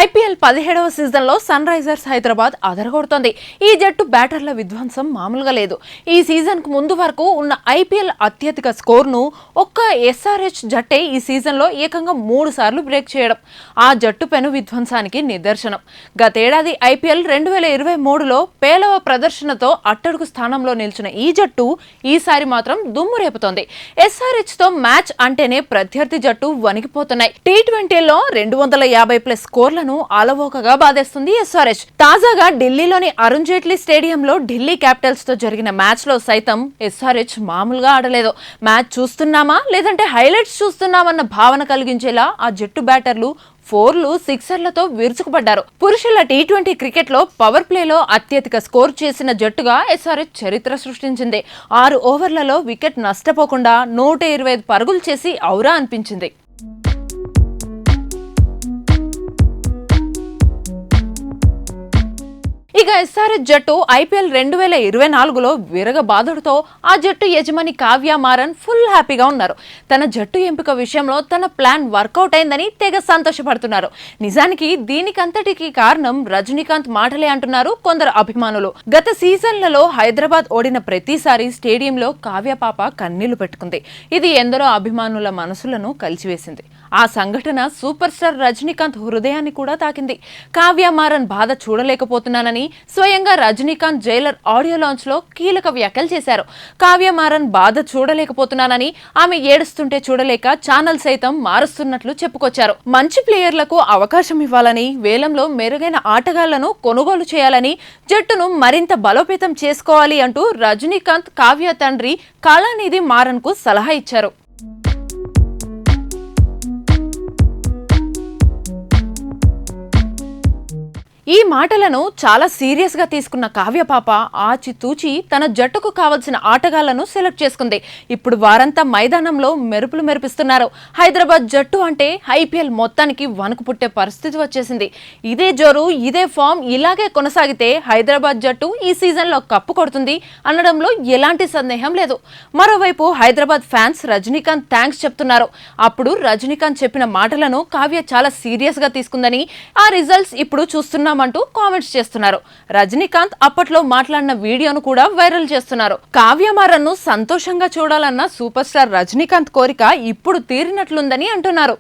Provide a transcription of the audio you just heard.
IPL 17వ సీజన్లో sun Risers Hyderabad అదరగొడుతోంది. ఈ జట్టు బ్యాటర్ల విధ్వంసం మామూలుగా లేదు. ఈ సీజన్కు ముందు వరకు ఉన్న ఐపీఎల్ అత్యధిక స్కోర్ను ఒక్క ఎస్ఆర్హెచ్ జట్టే ఈ సీజన్లో ఏకంగా 3 సార్లు బ్రేక్ చేయడం ఆ జట్టు పెను విధ్వంసానికి నిదర్శనం. గతేడాది ఐపీఎల్ 2023లో పేలవ ప్రదర్శనతో అట్టడుగు స్థానంలో నిలిచిన ఈ జట్టు ఈసారి మాత్రం దుమ్ము రేపుతోంది. ఎస్ఆర్హెచ్తో మ్యాచ్ అంటేనే ప్రత్యర్థి జట్టు వణికిపోతున్నాయి. టీ20లో 250+ స్కోర్లను అలవోకగా బాధేస్తుంది ఎస్ఆర్హెచ్. తాజాగా ఢిల్లీలోని అరుణ్ జైట్లీ స్టేడియంలో ఢిల్లీ క్యాపిటల్స్ తో జరిగిన మ్యాచ్ లో సైతం ఎస్ఆర్హెచ్ మామూలుగా ఆడలేదు. మ్యాచ్ చూస్తున్నామా లేదంటే హైలైట్స్ చూస్తున్నామన్న భావన కలిగించేలా ఆ జట్టు బ్యాటర్లు 4లు 6లతో విరుచుకుపడ్డారు. పురుషుల టీ20 క్రికెట్ లో పవర్ ప్లేలో అత్యధిక స్కోర్ చేసిన జట్టుగా ఎస్ఆర్హెచ్ చరిత్ర సృష్టించింది. 6 ఓవర్లలో వికెట్ నష్టపోకుండా 125 పరుగులు చేసి ఔరా అనిపించింది. ఇక ఎస్ఆర్హెచ్ జట్టు ఐపీఎల్ 2024లో విరగబాదుడుతో ఆ జట్టు యజమాని కావ్య మారన్ ఫుల్ హ్యాపీగా ఉన్నారు. తన జట్టు ఎంపిక విషయంలో తన ప్లాన్ వర్కౌట్ అయిందని తెగ సంతోషపడుతున్నారు. నిజానికి దీనికంతటికి కారణం రజనీకాంత్ మాటలే అంటున్నారు కొందరు అభిమానులు. గత సీజన్లలో హైదరాబాద్ ఓడిన ప్రతిసారి స్టేడియంలో కావ్య పాప కన్నీళ్లు పెట్టుకుంది. ఇది ఎందరో అభిమానుల మనసులను కలిచివేసింది. ఆ సంఘటన సూపర్ స్టార్ రజనీకాంత్ హృదయాన్ని కూడా తాకింది. కావ్య మారన్ బాధ చూడలేకపోతున్నానని స్వయంగా రజనీకాంత్ జైలర్ ఆడియో లాంచ్ లో కీలక వ్యాఖ్యలు చేశారు. కావ్య మారన్ బాధ చూడలేకపోతున్నానని, ఆమె ఏడుస్తుంటే చూడలేక ఛానల్ సైతం మారుస్తున్నట్లు చెప్పుకొచ్చారు. మంచి ప్లేయర్లకు అవకాశం ఇవ్వాలని, వేలంలో మెరుగైన ఆటగాళ్లను కొనుగోలు చేయాలని, జట్టును మరింత బలోపేతం చేసుకోవాలి అంటూ రజనీకాంత్ కావ్య తండ్రి కళానిధి మారన్ కు సలహా ఇచ్చారు. ఈ మాటలను చాలా సీరియస్ గా తీసుకున్న కావ్య పాప ఆచితూచి తన జట్టుకు కావలసిన ఆటగాళ్లను సెలెక్ట్ చేసుకుంది. ఇప్పుడు వారంతా మైదానంలో మెరుపులు మెరిపిస్తున్నారు. హైదరాబాద్ జట్టు అంటే ఐపీఎల్ మొత్తానికి వణుకు పుట్టే పరిస్థితి వచ్చేసింది. ఇదే జోరు, ఇదే ఫామ్ ఇలాగే కొనసాగితే హైదరాబాద్ జట్టు ఈ సీజన్లో కప్పు కొడుతుంది అనడంలో ఎలాంటి సందేహం లేదు. మరోవైపు హైదరాబాద్ ఫ్యాన్స్ రజనీకాంత్ థ్యాంక్స్ చెప్తున్నారు. అప్పుడు రజనీకాంత్ చెప్పిన మాటలను కావ్య చాలా సీరియస్ గా తీసుకుందని, ఆ రిజల్ట్స్ ఇప్పుడు చూస్తున్నా అంటూ కామెంట్స్ చేస్తున్నారు. రజనీకాంత్ అప్పట్లో మాట్లాడిన వీడియోను కూడా వైరల్ చేస్తున్నారు. కావ్య మారన్ ను సంతోషంగా చూడాలన్న సూపర్ స్టార్ రజనీకాంత్ కోరిక ఇప్పుడు తీరినట్లుందని అంటున్నారు.